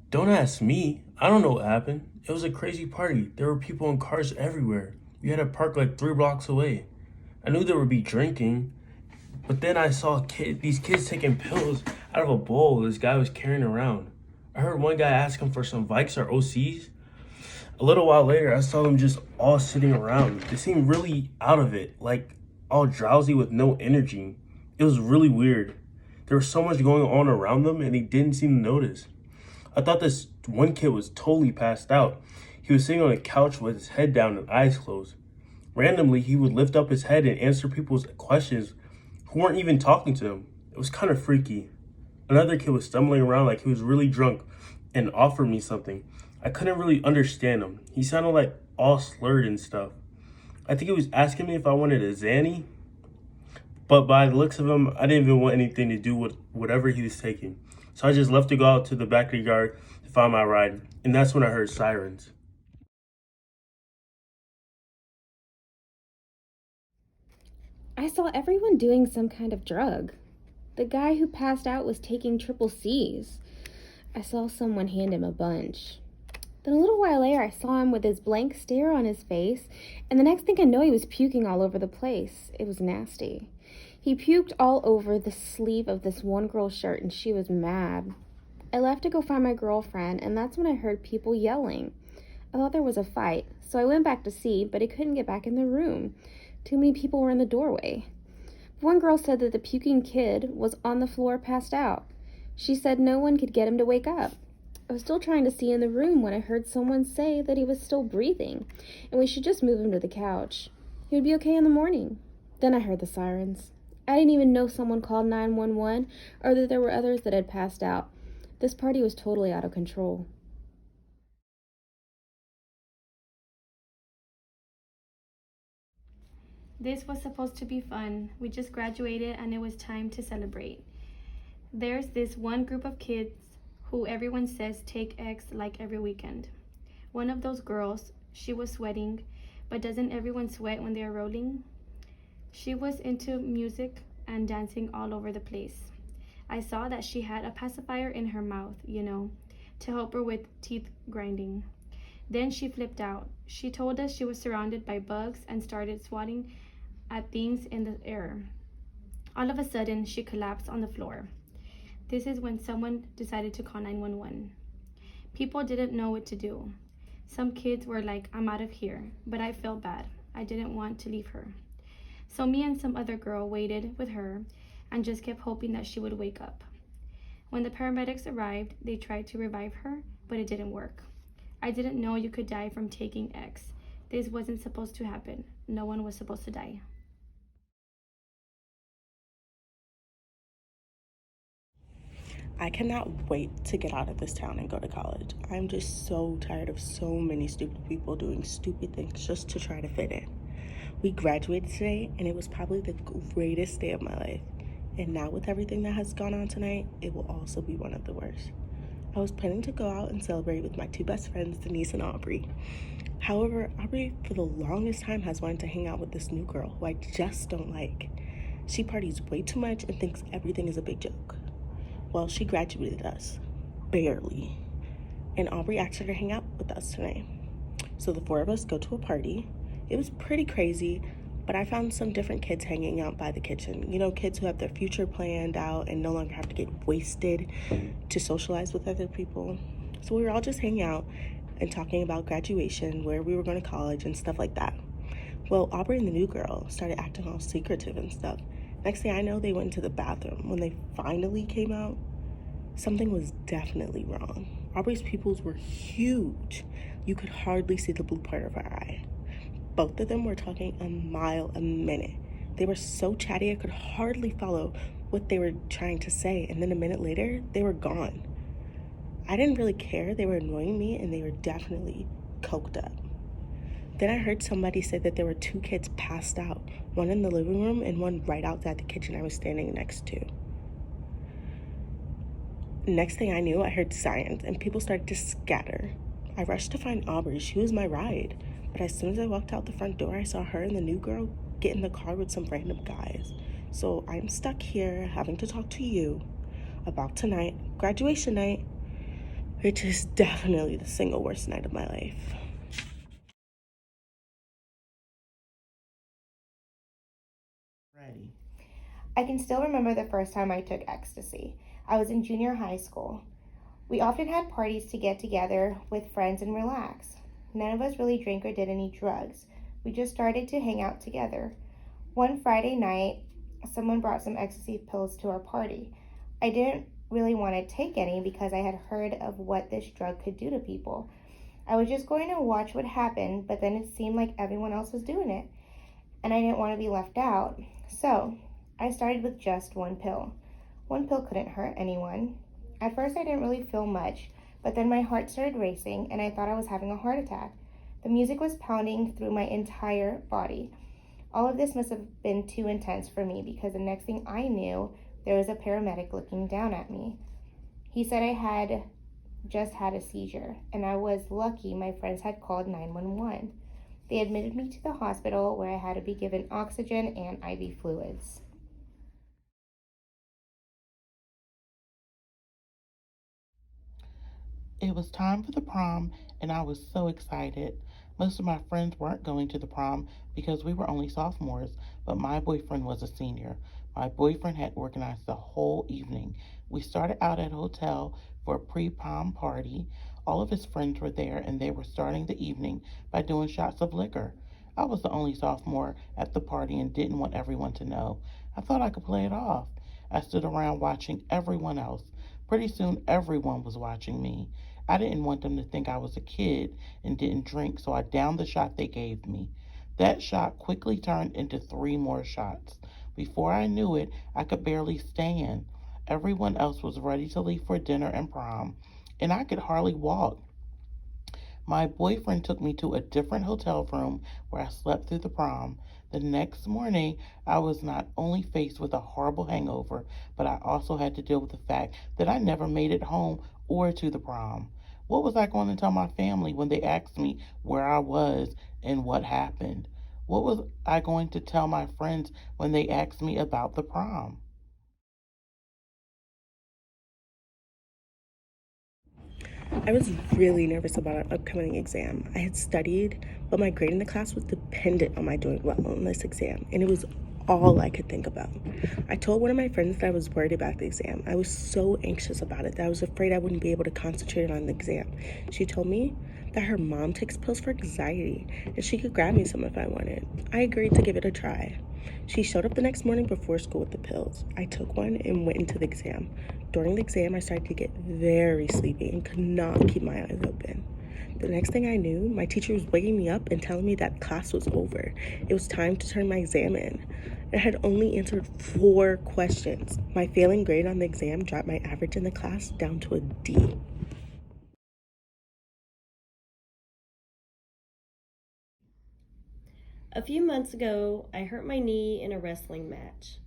Don't ask me. I don't know what happened. It was a crazy party. There were people in cars everywhere. We had to park like 3 blocks away. I knew there would be drinking, but then I saw these kids taking pills out of a bowl this guy was carrying around. I heard one guy ask him for some Vikes or OCs. A little while later, I saw them just all sitting around. They seemed really out of it, like all drowsy with no energy. It was really weird. There was so much going on around them, and they didn't seem to notice. I thought this one kid was totally passed out. He was sitting on a couch with his head down and eyes closed. Randomly, he would lift up his head and answer people's questions who weren't even talking to him. It was kind of freaky. Another kid was stumbling around like he was really drunk and offered me something. I couldn't really understand him. He sounded like all slurred and stuff. I think he was asking me if I wanted a Zanny, but by the looks of him, I didn't even want anything to do with whatever he was taking. So I just left to go out to the back of the yard to find my ride, and that's when I heard sirens. I saw everyone doing some kind of drug. The guy who passed out was taking triple C's. I saw someone hand him a bunch. Then a little while later, I saw him with his blank stare on his face, and the next thing I know, he was puking all over the place. It was nasty. He puked all over the sleeve of this one girl's shirt, and she was mad. I left to go find my girlfriend, and that's when I heard people yelling. I thought there was a fight, so I went back to see, but I couldn't get back in the room. Too many people were in the doorway. One girl said that the puking kid was on the floor passed out. She said no one could get him to wake up. I was still trying to see in the room when I heard someone say that he was still breathing and we should just move him to the couch. He would be okay in the morning. Then I heard the sirens. I didn't even know someone called 911 or that there were others that had passed out. This party was totally out of control. This was supposed to be fun. We just graduated and it was time to celebrate. There's this one group of kids who everyone says take X like every weekend. One of those girls, she was sweating, but doesn't everyone sweat when they're rolling? She was into music and dancing all over the place. I saw that she had a pacifier in her mouth, to help her with teeth grinding. Then she flipped out. She told us she was surrounded by bugs and started swatting at things in the air. All of a sudden, she collapsed on the floor. This is when someone decided to call 911. People didn't know what to do. Some kids were like, I'm out of here, but I felt bad. I didn't want to leave her. So me and some other girl waited with her and just kept hoping that she would wake up. When the paramedics arrived, they tried to revive her, but it didn't work. I didn't know you could die from taking X. This wasn't supposed to happen. No one was supposed to die. I cannot wait to get out of this town and go to college. I'm just so tired of so many stupid people doing stupid things just to try to fit in. We graduated today, and it was probably the greatest day of my life. And now with everything that has gone on tonight, it will also be one of the worst. I was planning to go out and celebrate with my two best friends, Denise and Aubrey. However, Aubrey, for the longest time, has wanted to hang out with this new girl who I just don't like. She parties way too much and thinks everything is a big joke. Well, she graduated us. Barely. And Aubrey asked her to hang out with us tonight. So the four of us go to a party. It was pretty crazy, but I found some different kids hanging out by the kitchen. Kids who have their future planned out and no longer have to get wasted to socialize with other people. So we were all just hanging out and talking about graduation, where we were going to college and stuff like that. Well, Aubrey and the new girl started acting all secretive and stuff. Next thing I know, they went into the bathroom. When they finally came out, something was definitely wrong. Aubrey's pupils were huge. You could hardly see the blue part of her eye. Both of them were talking a mile a minute. They were so chatty I could hardly follow what they were trying to say, and then a minute later, they were gone. I didn't really care. They were annoying me, and they were definitely coked up. Then I heard somebody say that there were two kids passed out, one in the living room and one right outside the kitchen I was standing next to. Next thing I knew, I heard sirens and people started to scatter. I rushed to find Aubrey. She was my ride. But as soon as I walked out the front door, I saw her and the new girl get in the car with some random guys. So I'm stuck here having to talk to you about tonight, graduation night. which is definitely the single worst night of my life. Ready. I can still remember the first time I took ecstasy. I was in junior high school. We often had parties to get together with friends and relax. None of us really drank or did any drugs. We just started to hang out together. One Friday night, someone brought some ecstasy pills to our party. I didn't really want to take any because I had heard of what this drug could do to people. I was just going to watch what happened, but then it seemed like everyone else was doing it, and I didn't want to be left out. So I started with just one pill. One pill couldn't hurt anyone. At first, I didn't really feel much, but then my heart started racing and I thought I was having a heart attack. The music was pounding through my entire body. All of this must have been too intense for me because the next thing I knew, there was a paramedic looking down at me. He said I had just had a seizure, and I was lucky my friends had called 911. They admitted me to the hospital where I had to be given oxygen and IV fluids. It was time for the prom, and I was so excited. Most of my friends weren't going to the prom because we were only sophomores, but my boyfriend was a senior. My boyfriend had organized the whole evening. We started out at a hotel for a pre-prom party. All of his friends were there, and they were starting the evening by doing shots of liquor. I was the only sophomore at the party and didn't want everyone to know. I thought I could play it off. I stood around watching everyone else. Pretty soon, everyone was watching me. I didn't want them to think I was a kid and didn't drink, so I downed the shot they gave me. That shot quickly turned into 3 more shots. Before I knew it, I could barely stand. Everyone else was ready to leave for dinner and prom, and I could hardly walk. My boyfriend took me to a different hotel room where I slept through the prom. The next morning, I was not only faced with a horrible hangover, but I also had to deal with the fact that I never made it home or to the prom. What was I going to tell my family when they asked me where I was and what happened? What was I going to tell my friends when they asked me about the prom? I was really nervous about our upcoming exam. I had studied, but my grade in the class was dependent on my doing well on this exam, and it was all I could think about. I told one of my friends that I was worried about the exam. I was so anxious about it that I was afraid I wouldn't be able to concentrate on the exam. She told me that her mom takes pills for anxiety and she could grab me some if I wanted. I agreed to give it a try. She showed up the next morning before school with the pills. I took one and went into the exam. During the exam, I started to get very sleepy and could not keep my eyes open. The next thing I knew, my teacher was waking me up and telling me that class was over. It was time to turn my exam in. I had only answered 4 questions. My failing grade on the exam dropped my average in the class down to a D. A few months ago, I hurt my knee in a wrestling match.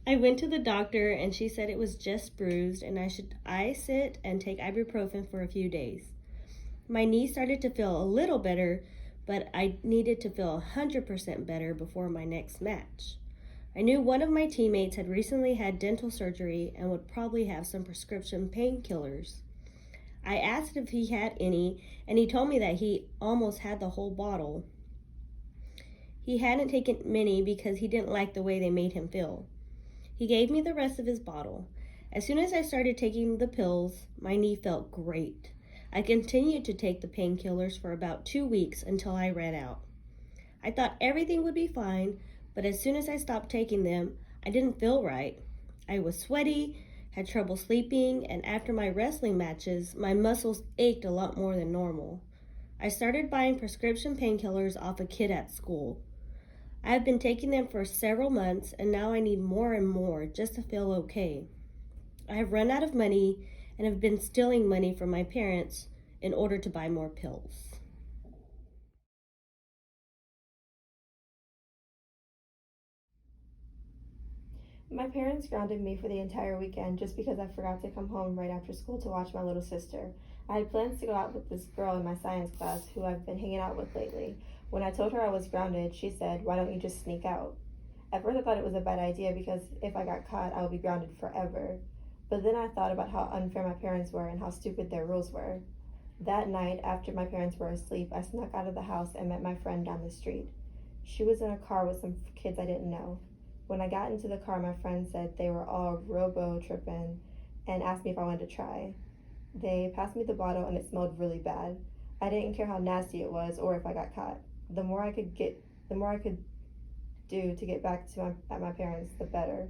I went to the doctor and she said it was just bruised and I should ice it and take ibuprofen for a few days. My knee started to feel a little better, but I needed to feel 100% better before my next match. I knew one of my teammates had recently had dental surgery and would probably have some prescription painkillers. I asked if he had any, and he told me that he almost had the whole bottle. He hadn't taken many because he didn't like the way they made him feel. He gave me the rest of his bottle. As soon as I started taking the pills, my knee felt great. I continued to take the painkillers for about 2 weeks until I ran out. I thought everything would be fine, but as soon as I stopped taking them, I didn't feel right. I was sweaty, had trouble sleeping, and after my wrestling matches, my muscles ached a lot more than normal. I started buying prescription painkillers off a kid at school. I have been taking them for several months, and now I need more and more just to feel okay. I have run out of money and have been stealing money from my parents in order to buy more pills. My parents grounded me for the entire weekend just because I forgot to come home right after school to watch my little sister. I had plans to go out with this girl in my science class who I've been hanging out with lately. When I told her I was grounded, she said, "Why don't you just sneak out?" At first I thought it was a bad idea because if I got caught, I would be grounded forever. But then I thought about how unfair my parents were and how stupid their rules were. That night, after my parents were asleep, I snuck out of the house and met my friend down the street. She was in a car with some kids I didn't know. When I got into the car, my friend said they were all robo-tripping and asked me if I wanted to try. They passed me the bottle and it smelled really bad. I didn't care how nasty it was or if I got caught. The more I could do to get back to my parents, the better.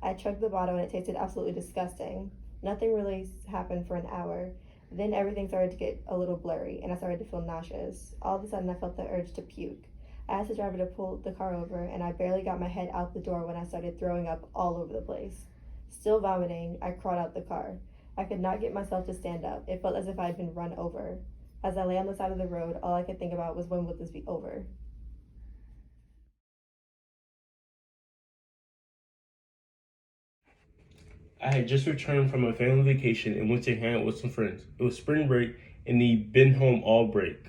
I chugged the bottle and it tasted absolutely disgusting. Nothing really happened for an hour. Then everything started to get a little blurry and I started to feel nauseous. All of a sudden I felt the urge to puke. I asked the driver to pull the car over and I barely got my head out the door when I started throwing up all over the place. Still vomiting, I crawled out the car. I could not get myself to stand up. It felt as if I had been run over. As I lay on the side of the road, all I could think about was when would this be over? I had just returned from a family vacation and went to hang out with some friends. It was spring break and the been home all break.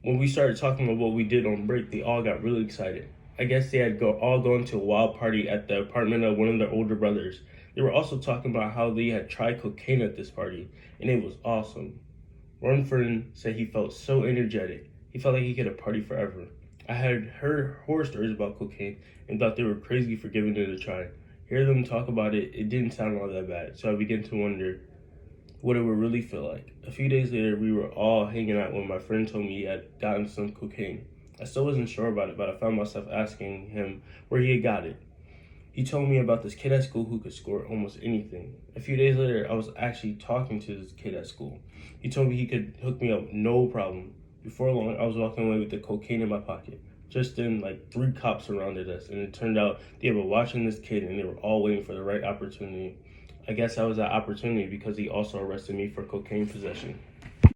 When we started talking about what we did on break, they all got really excited. I guess they had all gone to a wild party at the apartment of one of their older brothers. They were also talking about how they had tried cocaine at this party, and it was awesome. One friend said he felt so energetic. He felt like he could have partied forever. I had heard horror stories about cocaine and thought they were crazy for giving it a try. Hear them talk about it, it didn't sound all that bad, so I began to wonder what it would really feel like. A few days later, we were all hanging out when my friend told me he had gotten some cocaine. I still wasn't sure about it, but I found myself asking him where he had got it. He told me about this kid at school who could score almost anything. A few days later, I was actually talking to this kid at school. He told me he could hook me up, no problem. Before long, I was walking away with the cocaine in my pocket. Just then, like 3 cops surrounded us, and it turned out they were watching this kid and they were all waiting for the right opportunity. I guess that was that opportunity because he also arrested me for cocaine possession.